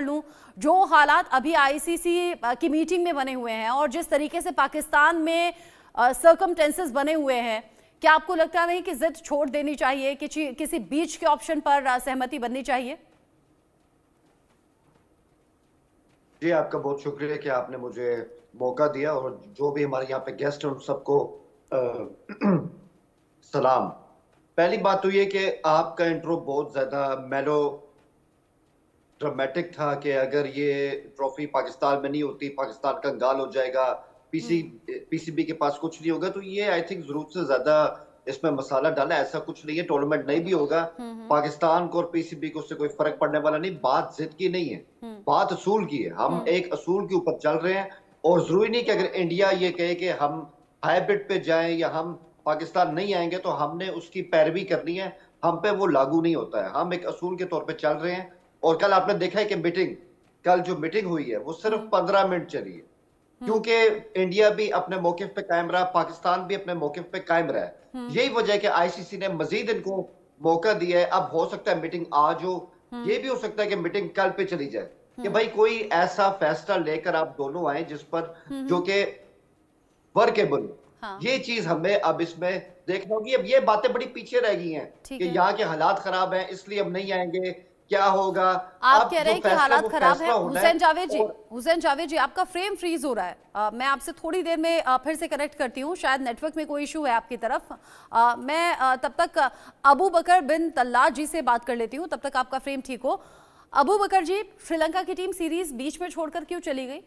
लूं, जो हालात अभी आईसीसी की मीटिंग में बने हुए हैं और जिस तरीके से पाकिस्तान में सर्कमटेंसेस बने हुए हैं, क्या आपको लगता नहीं कि जिद छोड़ देनी चाहिए, किसी बीच के ऑप्शन पर सहमति बननी चाहिए? जी, आपका बहुत शुक्रिया कि आपने मुझे मौका दिया, और जो भी हमारे यहाँ पे गेस्ट हैं उन सबको सलाम। पहली बात तो ये कि आपका इंट्रो बहुत ज्यादा मेलो ड्रामेटिक था कि अगर ये ट्रॉफी पाकिस्तान में नहीं होती पाकिस्तान कंगाल हो जाएगा, पीसीबी के पास कुछ नहीं होगा। तो ये आई थिंक जरूरत से ज्यादा इसमें मसाला डाला। ऐसा कुछ नहीं है, टूर्नामेंट नहीं भी होगा, पाकिस्तान को और पीसीबी को उससे कोई फर्क पड़ने वाला नहीं। बात जिद की नहीं है, बात असूल की है। हम एक असूल के ऊपर चल रहे हैं, और जरूरी नहीं कि अगर इंडिया ये कहे कि हम हाइब्रिड पे जाएं या हम पाकिस्तान नहीं आएंगे तो हमने उसकी पैरवी करनी है। हम पे वो लागू नहीं होता है। हम एक असूल के तौर पे चल रहे हैं। और कल आपने देखा है कि कल जो मीटिंग हुई है वो सिर्फ 15 मिनट चली है, क्योंकि इंडिया भी अपने मौकिफ पे कायम रहा, पाकिस्तान भी अपने मौकिफ पे कायम रहा। यही वजह है कि आईसीसी ने मजीद इनको मौका दिया है। अब हो सकता है मीटिंग आज हो, ये भी हो सकता है कि मीटिंग कल पे चली जाए, कि भाई कोई ऐसा फैसला लेकर आप दोनों आए जिस पर जो कि वर्केबल। ये चीज हमें अब इसमें देखना होगी। अब ये बातें बड़ी पीछे रह गई हैं कि यहाँ के हालात खराब हैं इसलिए हम नहीं आएंगे, क्या होगा। आप कह रहे हैं कि हालात खराब है। हुसैन जावेद जी, आपका फ्रेम फ्रीज हो रहा है। मैं आपसे थोड़ी देर में फिर से कनेक्ट करती हूँ, शायद नेटवर्क में कोई इशू है आपकी तरफ। मैं तब तक अबू बकर बिन तल्लाज जी से बात कर लेती हूँ, तब तक आपका फ्रेम ठीक हो। अबू बकर जी, श्रीलंका की टीम सीरीज बीच में छोड़कर क्यों चली गई?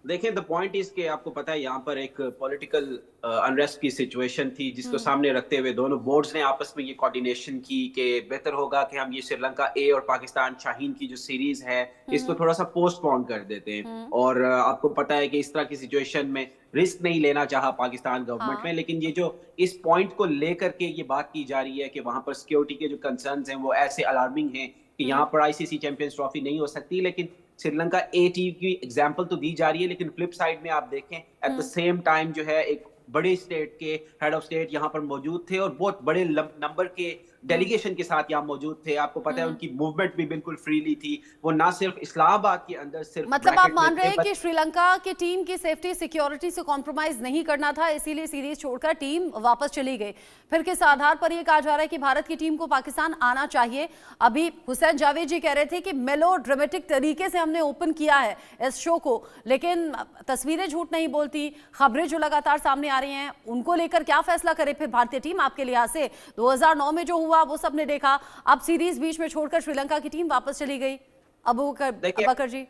देखें, द पॉइंट इज के आपको पता है यहाँ पर एक पॉलिटिकल अनरेस्ट की सिचुएशन थी, जिसको सामने रखते हुए दोनों बोर्ड्स ने आपस में ये कोऑर्डिनेशन की कि बेहतर होगा कि हम ये श्रीलंका ए और पाकिस्तान शाहीन की जो सीरीज है इसको थोड़ा सा पोस्टपोन कर देते हैं। और आपको पता है कि इस तरह की सिचुएशन में रिस्क नहीं लेना चाहा पाकिस्तान गवर्नमेंट में, लेकिन ये जो इस पॉइंट को लेकर के ये बात की जा रही है कि वहां पर सिक्योरिटी के जो कंसर्न्स हैं वो ऐसे अलार्मिंग हैं कि यहाँ पर आईसीसी चैंपियंस ट्रॉफी नहीं हो सकती। लेकिन श्रीलंका ए टीम की एग्जांपल तो दी जा रही है, लेकिन फ्लिप साइड में आप देखें एट द सेम टाइम जो है एक बड़े स्टेट के हेड ऑफ स्टेट यहाँ पर मौजूद थे और बहुत बड़े नंबर के डेलीगेशन के साथ यहाँ मौजूद थे। आपको पता है उनकी मूवमेंट भी बिल्कुल फ्रीली थी। वो ना सिर्फ इस्लामाबाद के अंदर सिर्फ मतलब आप मान रहे हैं कि श्रीलंका की टीम की सेफ्टी सिक्योरिटी से कॉम्प्रोमाइज नहीं करना था, इसीलिए सीरीज छोड़कर टीम वापस चली गई। फिर किस आधार पर यह कहा जा रहा है कि भारत की टीम को पाकिस्तान आना चाहिए? अभी हुसैन जावेद जी कह रहे थे कि मेलो ड्रामेटिक तरीके से हमने ओपन किया है इस शो को, लेकिन तस्वीरें झूठ नहीं बोलती। खबरें जो लगातार सामने आ रही हैं उनको लेकर क्या फैसला करे फिर भारतीय टीम आपके लिहाज से? 2009 में जो हुआ वो सबने देखा, अब सीरीज बीच में छोड़कर श्रीलंका की टीम वापस चली गई। अबू बकर जी।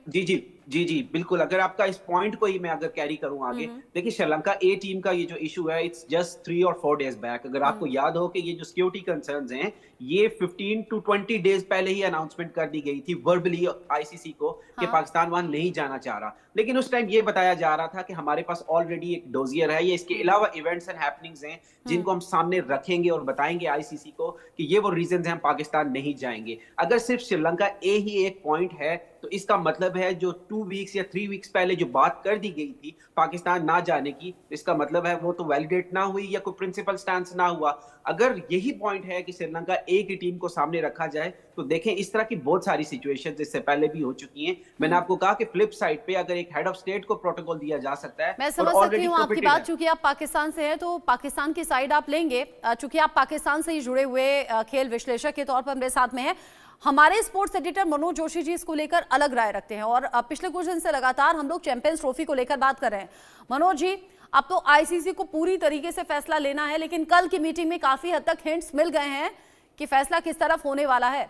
जी बिल्कुल। अगर आपका इस पॉइंट को ही मैं अगर कैरी करूं आगे, देखिए श्रीलंका ए टीम का ये जो इशू है इट्स जस्ट 3 और 4 डेज बैक। अगर आपको याद हो कि ये जो सिक्योरिटी कंसर्न्स हैं ये 15 to 20 डेज पहले ही अनाउंसमेंट कर दी गई थी वर्बली आईसीसी को कि पाकिस्तान वहां नहीं जाना चाह रहा। लेकिन उस टाइम ये बताया जा रहा था कि हमारे पास ऑलरेडी एक डोजियर है, ये इसके अलावा इवेंट्स एंड हैपनिंग्स हैं जिनको हम सामने रखेंगे और बताएंगे आईसीसी को कि ये वो रीजंस हैं हम पाकिस्तान नहीं जाएंगे। अगर सिर्फ श्रीलंका ए ही एक पॉइंट है तो इसका मतलब है जो 2 वीक्स या 3 वीक्स पहले जो बात कर दी गई थी पाकिस्तान ना जाने की, इसका मतलब है वो तो वैलिडेट ना हुई या कोई प्रिंसिपल स्टैंड ना हुआ। अगर यही पॉइंट है कि श्रीलंका ए की टीम को सामने रखा जाए तो देखें इस तरह की बहुत सारी सिचुएशंस इससे पहले भी हो चुकी हैं। मैंने आपको कहा कि फ्लिप साइड पे अगर एक हेड ऑफ स्टेट को प्रोटोकॉल दिया जा सकता है। मैं समझ सकती हूँ आपकी बात, चूंकि आप पाकिस्तान से हैं तो पाकिस्तान की साइड आप लेंगे, चूंकि आप पाकिस्तान से ही जुड़े हुए खेल विश्लेषक के तौर पर मेरे साथ में है। हमारे स्पोर्ट्स एडिटर मनोज जोशी जी इसको लेकर अलग राय रखते हैं और पिछले कुछ दिन से लगातार हम लोग चैंपियंस ट्रॉफी को लेकर बात कर रहे हैं। मनोज जी, अब तो आईसीसी को पूरी तरीके से फैसला लेना है, लेकिन कल की मीटिंग में काफी हद तक हिंट्स मिल गए हैं कि फैसला किस तरफ होने वाला है।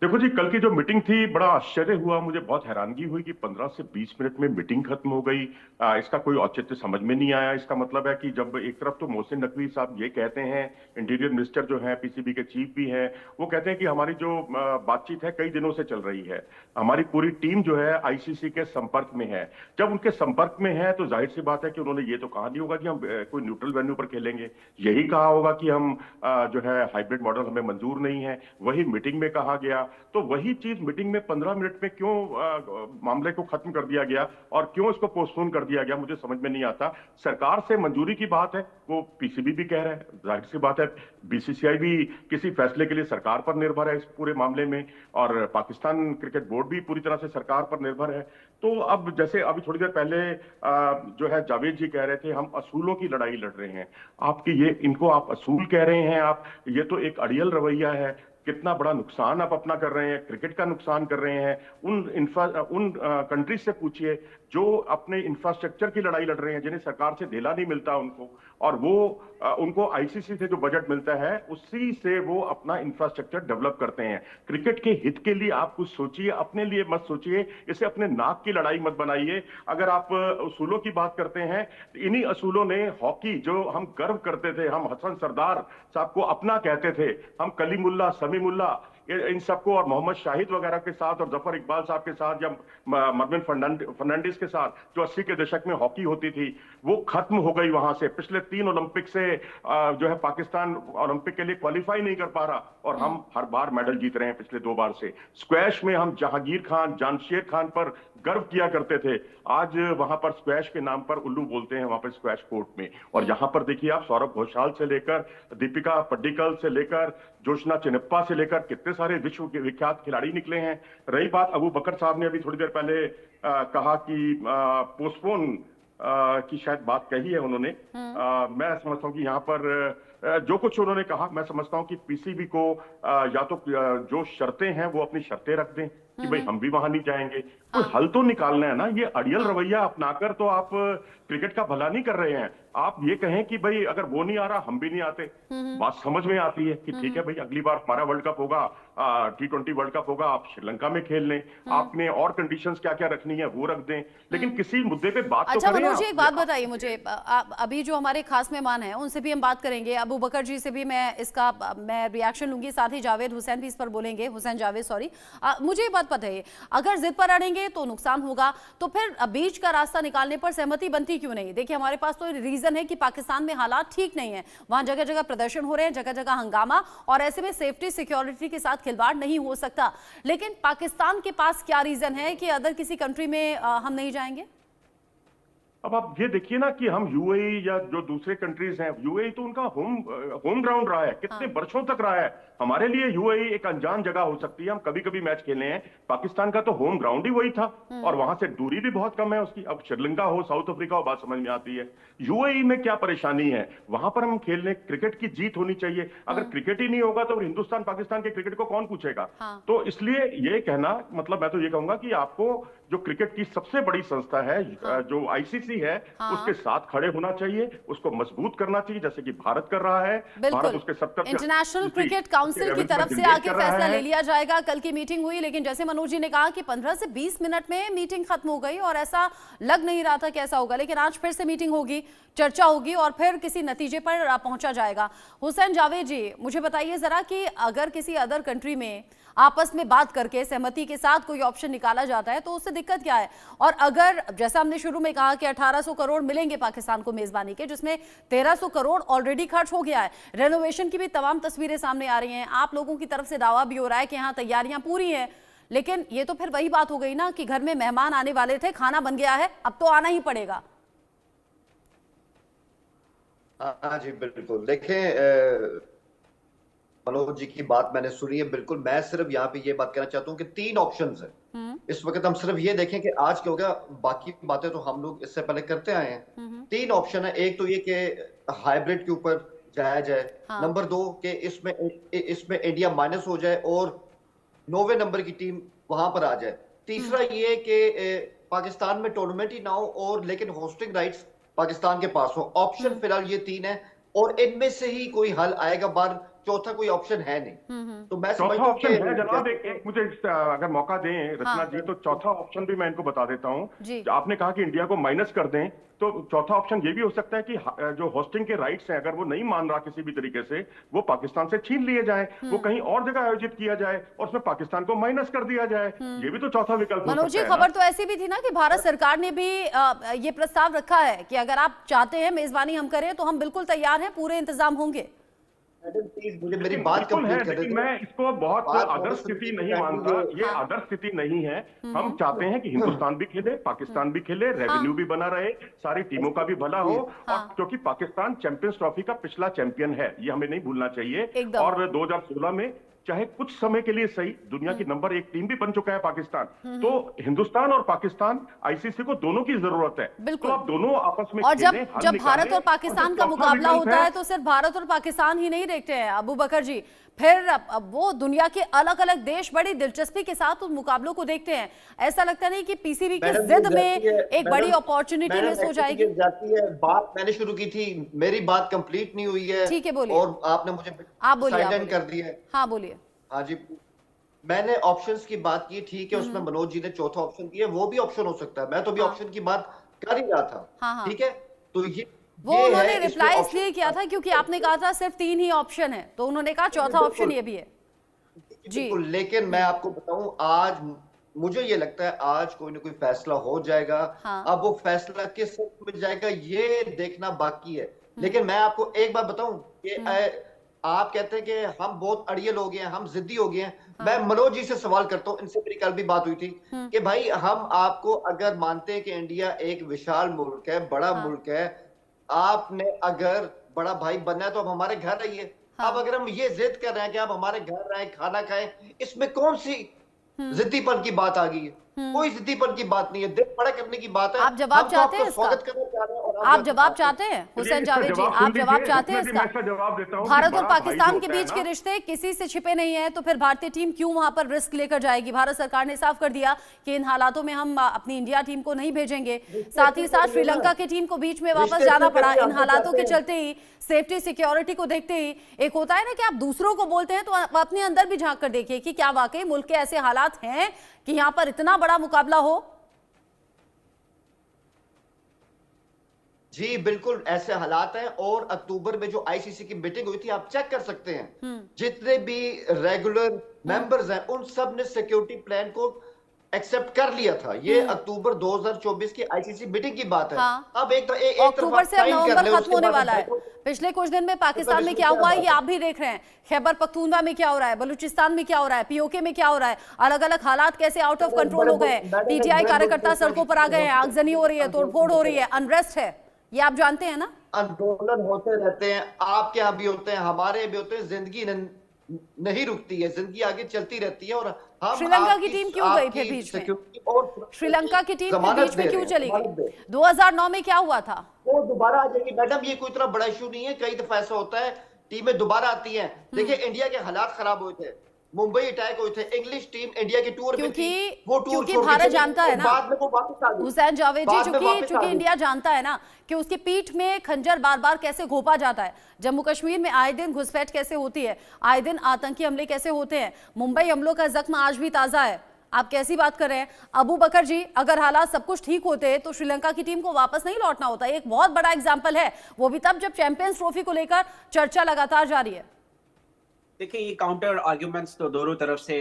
देखो जी, कल की जो मीटिंग थी बड़ा आश्चर्य हुआ, मुझे बहुत हैरानगी हुई कि 15 से 20 मिनट में मीटिंग खत्म हो गई। इसका कोई औचित्य समझ में नहीं आया। इसका मतलब है कि जब एक तरफ तो मोहसिन नकवी साहब ये कहते हैं, इंटीरियर मिनिस्टर जो है पीसीबी के चीफ भी हैं, वो कहते हैं कि हमारी जो बातचीत है कई दिनों से चल रही है, हमारी पूरी टीम जो है आईसीसी के संपर्क में है। जब उनके संपर्क में है तो जाहिर सी बात है कि उन्होंने ये तो कहा नहीं होगा कि हम कोई न्यूट्रल वेन्यू पर खेलेंगे, यही कहा होगा कि हम जो है हाइब्रिड मॉडल हमें मंजूर नहीं है। वही मीटिंग में कहा गया तो वही चीज मीटिंग में 15 मिनट में क्यों मामले को खत्म कर दिया गया और क्यों इसको पोस्टपोन कर दिया गया, मुझे समझ में नहीं आता। सरकार से मंजूरी की बात है, वो पीसीबी भी कह रहा है, जाहिर सी बात है बीसीसीआई भी किसी फैसले के लिए सरकार पर निर्भर है इस पूरे मामले में, और पाकिस्तान क्रिकेट बोर्ड भी पूरी तरह से सरकार पर निर्भर है। तो अब जैसे अभी थोड़ी देर पहले जो है जावेद जी कह रहे थे हम असूलों की लड़ाई लड़ रहे हैं, आपकी ये इनको आप असूल कह रहे हैं, आप ये तो एक अड़ियल रवैया है। कितना बड़ा नुकसान आप अपना कर रहे हैं, क्रिकेट का नुकसान कर रहे हैं। उन कंट्रीज से पूछिए जो अपने इंफ्रास्ट्रक्चर की लड़ाई लड़ रहे हैं, जिन्हें सरकार से धेला नहीं मिलता उनको, और वो उनको आईसीसी से जो बजट मिलता है उसी से वो अपना इंफ्रास्ट्रक्चर डेवलप करते हैं। क्रिकेट के हित के लिए आप कुछ सोचिए, अपने लिए मत सोचिए, इसे अपने नाक की लड़ाई मत बनाइए। अगर आप असूलों की बात करते हैं, इन्हीं असूलों ने हॉकी जो हम गर्व करते थे, हम हसन सरदार साहब को अपना कहते थे, हम कलीमुल्ला, समीमुल्ला, इन सबको, और मोहम्मद शाहिद वगैरह के साथ और जफर इकबाल साहब के साथ या मर्विन फर्नांडिस के साथ जो 80 के दशक में हॉकी होती थी, वो खत्म हो गई वहां से। पिछले 3 ओलंपिक से जो है पाकिस्तान ओलंपिक के लिए क्वालिफाई नहीं कर पा रहा, और हम हर बार मेडल जीत रहे हैं पिछले 2 बार से। स्क्वैश में हम जहांगीर खान, जानशेर खान पर गर्व किया करते थे, आज वहां पर स्क्वैश के नाम पर उल्लू बोलते हैं वहां पर स्क्वैश कोर्ट में। और यहां पर देखिए आप, सौरभ घोषाल से लेकर दीपिका पड्डीकल से लेकर जोशना चिनप्पा से लेकर कितने सारे विश्व के विख्यात खिलाड़ी निकले हैं। रही बात अबू बकर साहब ने अभी थोड़ी देर पहले कहा कि पोस्टपोन की शायद बात कही है उन्होंने, मैं समझता हूं कि यहाँ पर जो कुछ उन्होंने कहा, मैं समझता हूं कि पीसीबी को या तो जो शर्तें हैं वो अपनी शर्तें रख दें कि भाई हम भी वहां नहीं जाएंगे, कोई हल तो निकालना है ना। ये अड़ियल रवैया अपनाकर तो आप क्रिकेट का भला नहीं कर रहे हैं। आप ये कहें कि भाई अगर वो नहीं आ रहा हम भी नहीं आते, बात समझ में आती है कि ठीक है भाई अगली बार हमारा वर्ल्ड कप होगा, T20 वर्ल्ड कप होगा, आप श्रीलंका में खेल लें, आपने और कंडीशंस क्या क्या रखनी है वो रख दें, लेकिन किसी मुद्दे पे बात तो करें। मनोज जी, एक बात बताइए मुझे, अभी जो हमारे खास मेहमान हैं उनसे भी हम बात करेंगे, अबू बकर जी से भी मैं रिएक्शन लूंगी, साथ ही जावेद हुसैन भी इस पर बोलेंगे, हुसैन जावेद सॉरी। मुझे ये बात पता है, अगर जिद पर अड़ेंगे तो नुकसान होगा, तो फिर बीच का रास्ता निकालने पर सहमति बनती क्यों नहीं? देखिए हमारे पास तो रीजन है कि पाकिस्तान में हालात ठीक नहीं है, वहां जगह जगह प्रदर्शन हो रहे हैं, जगह जगह हंगामा, और ऐसे में सेफ्टी सिक्योरिटी के साथ खिलवाड़ नहीं हो सकता। लेकिन पाकिस्तान के पास क्या रीजन है कि अदर किसी कंट्री में हम नहीं जाएंगे? अब आप ये देखिए ना कि हम यूएई या जो दूसरे कंट्रीज हैं, यूएई तो उनका होम ग्राउंड रहा है, कितने वर्षों तक रहा है। हमारे लिए यूएई एक अनजान जगह हो सकती है, हम कभी कभी मैच खेले हैं, पाकिस्तान का तो होम ग्राउंड ही वही था, और वहां से दूरी भी बहुत कम है उसकी। अब श्रीलंका हो, साउथ अफ्रीका हो, बात समझ में आती है। यूएई में क्या परेशानी है, वहां पर हम खेल लें, क्रिकेट की जीत होनी चाहिए। अगर क्रिकेट ही नहीं होगा तो हिंदुस्तान पाकिस्तान के क्रिकेट को कौन पूछेगा? तो इसलिए ये कहना, मतलब मैं तो ये कहूंगा कि आपको जो क्रिकेट की सबसे बड़ी संस्था है, जो आईसीसी है, उसके साथ खड़े होना चाहिए, उसको मजबूत करना चाहिए, जैसे कि भारत कर रहा है। भारत उसके 70 इंटरनेशनल क्रिकेट काउंसिल की तरफ से आके फैसला ले लिया जाएगा। कल की मीटिंग हुई, लेकिन जैसे मनोज जी ने कहा कि 15 से 20 मिनट में मीटिंग खत्म हो गई, और ऐसा लग नहीं रहा था कि ऐसा होगा, लेकिन आज फिर से मीटिंग होगी, चर्चा होगी, और फिर किसी नतीजे पर पहुंचा जाएगा। हुसैन जावेद जी, मुझे बताइए जरा कि अगर किसी अदर कंट्री में आपस में बात करके सहमति के साथ कोई ऑप्शन निकाला जाता है तो उससे दिक्कत क्या है? और अगर जैसा हमने शुरू में कहा कि 1800 करोड़ मिलेंगे पाकिस्तान को मेजबानी के, जिसमें 1300 करोड़ ऑलरेडी खर्च हो गया है, रेनोवेशन की भी तमाम तस्वीरें सामने आ रही हैं, आप लोगों की तरफ से दावा भी हो रहा है कि हाँ तैयारियां पूरी हैं, लेकिन ये तो फिर वही बात हो गई ना कि घर में मेहमान आने वाले थे, खाना बन गया है, अब तो आना ही पड़ेगा। हाँ जी बिल्कुल, देखें मनोज जी की बात मैंने सुनी है, बिल्कुल। मैं सिर्फ यहाँ पे ये बात कहना चाहता हूँ कि 3 ऑप्शंस हैं इस वक्त। हम सिर्फ ये देखें कि आज क्या हो गया, बाकी बातें तो हम लोग इससे पहले करते आए हैं। 3 ऑप्शन है, एक तो ये कि हाइब्रिड के ऊपर जाया जाए, नंबर 2 कि इसमें इंडिया माइनस हो जाए और 9वें नंबर की टीम वहां पर आ जाए, तीसरा ये कि पाकिस्तान में टूर्नामेंट ही ना हो और लेकिन होस्टिंग राइट्स पाकिस्तान के पास हो। ऑप्शन फिलहाल ये 3 है और इनमें से ही कोई हल आएगा बाहर, चौथा कोई ऑप्शन है नहीं। तो मैं चौथा ऑप्शन है जनाब, एक मुझे अगर मौका दें रचना जी, तो चौथा ऑप्शन भी मैं इनको बता देता हूं। आपने कहा कि इंडिया को माइनस कर दें, तो चौथा ऑप्शन ये भी हो सकता है कि जो होस्टिंग के राइट्स हैं, अगर वो नहीं मान रहा किसी भी तरीके से, वो पाकिस्तान से छीन लिए जाए, वो कहीं और जगह आयोजित किया जाए और उसमें पाकिस्तान को माइनस कर दिया जाए। ये भी तो चौथा विकल्प हो सकता है। मनोज जी, खबर तो ऐसी भी थी ना कि भारत सरकार ने भी ये प्रस्ताव रखा है कि अगर आप चाहते हैं मेजबानी हम करें तो हम बिल्कुल तैयार हैं, पूरे इंतजाम होंगे। मैडम प्लीज मुझे मेरी बात बिल्कुल है, कंप्लीट कर लेकिन दें। मैं इसको बहुत बात आदर्श मैंने स्थिति सुनी नहीं है, मानता। ये हाँ। आदर्श स्थिति नहीं है। हम चाहते हैं कि हिंदुस्तान भी खेले, पाकिस्तान भी खेले, रेवेन्यू भी बना रहे, सारी टीमों का भी भला हो। और हाँ। क्योंकि पाकिस्तान चैंपियंस ट्रॉफी का पिछला चैंपियन है, ये हमें नहीं भूलना चाहिए। एकदम। और 2016 में चाहे कुछ समय के लिए सही, दुनिया की नंबर 1 टीम भी बन चुका है पाकिस्तान। तो हिंदुस्तान और पाकिस्तान, आईसीसी को दोनों की जरूरत है। बिल्कुल। तो आप दोनों आपस में और जब खेलें, हल जब निकालें। भारत और पाकिस्तान जो का चौथा मुकाबला विकल्प होता है तो सिर्फ भारत और पाकिस्तान ही नहीं देखते हैं अबू बकर जी, फिर अब वो दुनिया के अलग अलग देश बड़ी दिलचस्पी के साथ उन मुकाबलों को देखते हैं। ऐसा लगता नहीं कि पीसीबी की मैडम, जिद ये में जाती है, एक बड़ी मैडम, अपॉर्चुनिटी मैडम, मिस हो एक्चुअली जाएगी। ये जाती है, बात मैंने शुरू की थी, मेरी बात कंप्लीट नहीं हुई है। ठीक है, बोलिए। और आपने मुझे आप बोलिए, आप साइड बोलिए। कर दिया है। हाँ बोलिए। हाँ जी, मैंने ऑप्शंस की बात की, ठीक है, उसमें मनोज जी ने चौथा ऑप्शन दिया, वो भी ऑप्शन हो सकता है। मैं तो भी हाँ। ऑप्शन की बात कर ही रहा था। हाँ, हाँ। ठीक है, तो वो ये उन्होंने है, इसमें रिप्लाई option- इसलिए किया था क्योंकि आपने कहा था सिर्फ 3 ही ऑप्शन है, तो उन्होंने कहा चौथा ऑप्शन ये भी है। जी। बिल्कुल, लेकिन मैं आपको बताऊं, आज मुझे ये लगता है आज कोई ना कोई फैसला हो जाएगा। हाँ। अब वो फैसला किस वक्त मिल जाएगा ये देखना बाकी है। लेकिन मैं आपको एक बात बताऊं कि आप कहते हैं कि हम बहुत अड़ियल हो गए हैं, हम जिद्दी हो गए हैं। मैं मनोज जी से सवाल करता हूं, इनसे मेरी कल भी बात हुई थी कि भाई हम आपको अगर मानते हैं कि इंडिया एक विशाल मुल्क है, बड़ा मुल्क है, आपने अगर बड़ा भाई बनना है तो अब हमारे घर रहिए। अब अगर हम ये जिद कर रहे हैं कि आप हमारे घर रहें, खाना खाएं, इसमें कौन सी जिद्दीपन की बात आ गई है? कोई जिद्दीपन की बात नहीं है, दिल बड़ा करने की बात है। आप जवाब हम तो चाहते हैं आपका इसका? स्वागत करना चाह रहे हैं और आप जवाब चाहते हैं चलिए, हुसैन इसका जावेद जी, जवाब आप सुन जवाब लीजिए। चाहते हैं इसमें भी मैं इसका? इसका जवाब देता हूं कि भारत और बड़ा भाई पाकिस्तान जो के होता है बीच के ना, रिश्ते किसी से छिपे नहीं है, तो फिर भारतीय टीम क्यों वहां पर रिस्क लेकर जाएगी? भारत सरकार ने साफ कर दिया कि इन हालातों में हम अपनी इंडिया टीम को नहीं भेजेंगे। साथ ही साथ श्रीलंका की टीम को बीच में वापस जाना पड़ा इन हालातों के चलते ही, सेफ्टी सिक्योरिटी को देखते ही। एक होता है ना कि आप दूसरों को बोलते हैं तो आप अपने अंदर भी झांक कर देखिए कि क्या वाकई मुल्क के ऐसे हालात हैं कि यहाँ पर इतना बड़ा मुकाबला हो। जी बिल्कुल ऐसे हालात हैं। और अक्टूबर में जो आईसीसी की मीटिंग हुई थी, आप चेक कर सकते हैं, जितने भी रेगुलर मेंबर्स हैं उन सब ने सिक्योरिटी प्लान को एक्सेप्ट कर लिया था। ये अक्टूबर 2024 की आईसीसी मीटिंग की बात है। हाँ। अब एक अक्टूबर से अब sign कर नवंबर ले, खत्म उसके होने बाद वाला है। हम पिछले कुछ दिन में पाकिस्तान में क्या हुआ है ये आप भी देख रहे हैं। खैबर पख्तूनख्वा में क्या हो रहा है, बलूचिस्तान में क्या हो रहा है, पीओके में क्या हो रहा है, अलग अलग हालात कैसे आउट ऑफ कंट्रोल हो गए। पीटीआई कार्यकर्ता सड़कों पर आ गए हैं, आगजनी हो रही है, तोड़फोड़ हो रही है, अनरेस्ट है, ये आप जानते हैं ना। आंदोलन होते रहते हैं, आपके यहाँ भी होते हैं, हमारे भी होते हैं। जिंदगी नहीं रुकती है, जिंदगी आगे चलती रहती है। और हम श्रीलंका की टीम क्यों गई फिर बीच में? श्रीलंका की टीम बीच में क्यों चली गई? 2009 में क्या हुआ था? वो दोबारा आ जाएगी मैडम, ये कोई इतना बड़ा इशू नहीं है। कई दफा ऐसा होता है, टीमें दोबारा आती हैं। देखिए इंडिया के हालात खराब हुए थे, मुंबई अटैक हुए थे, इंग्लिश टीम इंडिया की टूर में थी, वो टूर क्योंकि छोड़ के भारत चली गई, जानता है ना, बाद में वो वापस आ गई। हुसैन जावेद जी, बाद में वापस आ चूंकि गई। इंडिया जानता है ना कि उसकी पीठ में खंजर बार बार कैसे घोंपा जाता है। जम्मू कश्मीर में आए दिन घुसपैठ कैसे होती है, आए दिन आतंकी हमले कैसे होते हैं, मुंबई हमलों का जख्म आज भी ताजा है। आप कैसी बात कर रहे हैं अबू बकर जी? अगर हालात सब कुछ ठीक होते तो श्रीलंका की टीम को वापस नहीं लौटना होता। एक बहुत बड़ा एग्जाम्पल है, वो भी तब जब चैंपियंस ट्रॉफी को लेकर चर्चा लगातार जारी है। देखिए ये काउंटर आर्ग्यूमेंट्स तो दोनों तरफ से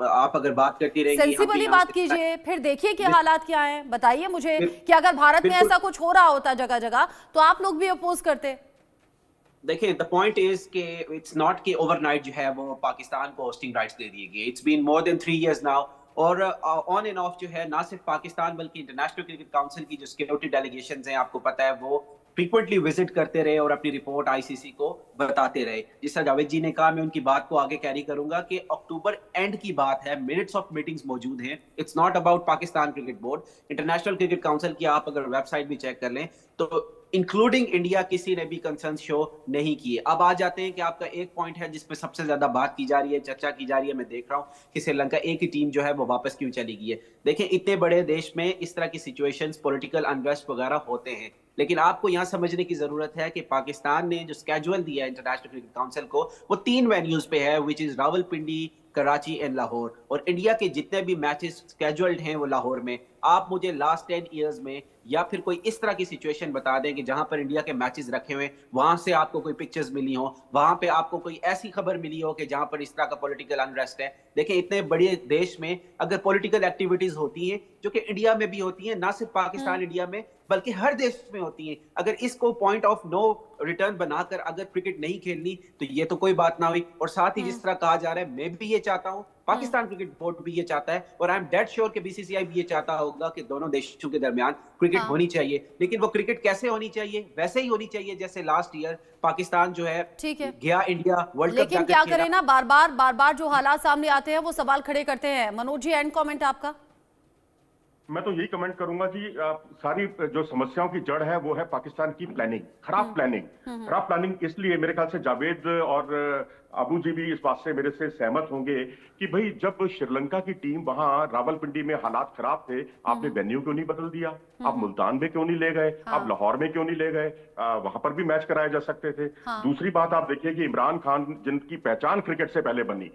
आप अगर बात करती रहेंगी, सेंसिबली बात कीजिए, फिर देखिए कि हालात क्या हैं। बताइए मुझे कि अगर भारत में ऐसा कुछ हो रहा होता जगह जगह तो आप लोग भी अपोज करते। देखिए द पॉइंट इज कि इट्स नॉट कि ओवरनाइट जो है वो पाकिस्तान को होस्टिंग राइट्स दे दिए गए। It's been more than 3 years now. और ऑन एंड ऑफ जो है ना सिर्फ पाकिस्तान बल्कि इंटरनेशनल क्रिकेट काउंसिल की जो सिक्योरिटी डेलीगेशंस हैं, आपको पता है, वो फ्रीक्वेंटली विजिट करते रहे और अपनी रिपोर्ट आईसीसी को बताते रहे। जिस तरह जावेद जी ने कहा, मैं उनकी बात को आगे कैरी करूंगा कि अक्टूबर एंड की बात है, मिनट्स ऑफ मीटिंग्स मौजूद हैं। It's not about Pakistan cricket board, international cricket council की आप अगर वेबसाइट भी चेक कर लें तो इंक्लूडिंग इंडिया किसी ने भी कंसर्न शो नहीं किए। अब आ जाते हैं कि आपका एक पॉइंट है जिसपे सबसे ज्यादा बात की जा रही है, चर्चा की जा रही है, मैं देख रहा हूं कि श्रीलंका एक ही टीम जो है वो वापस क्यों चली गई है। देखिए इतने बड़े देश में इस तरह की सिचुएशंस, पॉलिटिकल अनरेस्ट वगैरह होते हैं, लेकिन आपको यहां समझने की जरूरत है कि पाकिस्तान ने जो स्केड्यूल दिया है इंटरनेशनल क्रिकेट काउंसिल को, वो 3 वेन्यूज पे है, which is Rawalpindi, Karachi and Lahore. और इंडिया के जितने भी मैचेस स्केड्यूल्ड हैं वो लाहौर में। आप मुझे लास्ट 10 इयर्स में या फिर कोई इस तरह की सिचुएशन बता दें कि जहां पर इंडिया के मैचेस रखे हुए, वहां से आपको कोई पिक्चर्स मिली हो, वहां पे आपको कोई ऐसी खबर मिली हो कि जहां पर इस तरह का पॉलिटिकल अनरेस्ट है। देखिए इतने बड़े देश में अगर पॉलिटिकल एक्टिविटीज होती हैं, जो कि इंडिया में भी होती हैं, ना सिर्फ पाकिस्तान इंडिया में बल्कि हर देश में होती हैं, अगर इसको पॉइंट ऑफ नो रिटर्न बनाकर अगर क्रिकेट नहीं खेलनी तो ये तो कोई बात ना हुई। और साथ ही जिस तरह कहा जा रहा है, मैं भी ये चाहता हूँ, पाकिस्तान क्रिकेट बोर्ड भी ये चाहता है, और आई एम डेड श्योर कि बीसीसीआई भी ये चाहता होगा कि दोनों देशों के दरमियान क्रिकेट होनी चाहिए। लेकिन वो क्रिकेट कैसे होनी चाहिए? वैसे ही होनी चाहिए जैसे लास्ट ईयर पाकिस्तान जो है ठीक है गया इंडिया वर्ल्ड कप लेकिन क्या करें ना, बार बार जो हालात सामने आते हैं वो सवाल खड़े करते हैं। मनोज जी, एंड कमेंट आपका। मैं तो यही कमेंट करूंगा कि सारी जो समस्याओं की जड़ है वो है पाकिस्तान की प्लानिंग, खराब प्लानिंग। इसलिए मेरे ख्याल से जावेद और अबू जी भी इस बात से मेरे से सहमत होंगे कि भाई जब श्रीलंका की टीम वहां रावलपिंडी में हालात खराब थे, आपने वेन्यू क्यों नहीं बदल दिया? आप मुल्तान में क्यों नहीं ले गए? आप लाहौर में क्यों नहीं ले गए? वहां पर भी मैच कराए जा सकते थे। दूसरी बात आप देखिए कि इमरान खान जिनकी पहचान क्रिकेट से पहले बनी,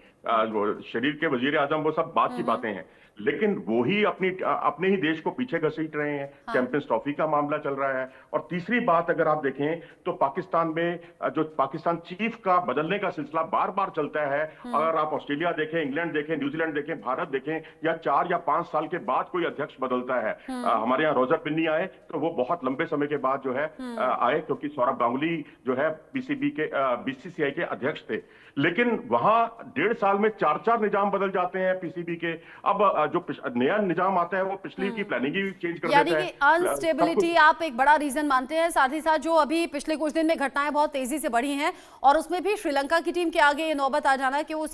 शरीर के वजीर आजम, वो सब बात की बातें हैं, लेकिन वो ही अपने ही देश को पीछे घसीट रहे हैं। चैंपियंस ट्रॉफी का मामला चल रहा है। और तीसरी बात अगर आप देखें तो पाकिस्तान में जो पाकिस्तान चीफ का बदलने का सिलसिला बार बार चलता है। अगर आप ऑस्ट्रेलिया देखें, इंग्लैंड देखें, न्यूजीलैंड देखें, भारत देखें, या 4 या 5 साल के बाद कोई अध्यक्ष बदलता है। हमारे यहाँ रोजर बिन्नी आए तो वो बहुत लंबे समय के बाद जो है आए, क्योंकि सौरभ गांगुली जो है बीसीसीआई के अध्यक्ष थे। लेकिन वहां 1.5 साल में 4 निजाम बदल जाते हैं पीसीबी के। अब जो नया निजाम आता है वो पिछली की प्लानिंग ही चेंज कर देता है। यानी कि अनस्टेबिलिटी आप एक बड़ा रीजन मानते हैं। साथ ही साथ जो अभी पिछले कुछ दिन में घटनाएं बहुत तेजी से बढ़ी हैं और उसमें भी श्रीलंका की टीम के आगे ये नौबत आ जाना है कि वो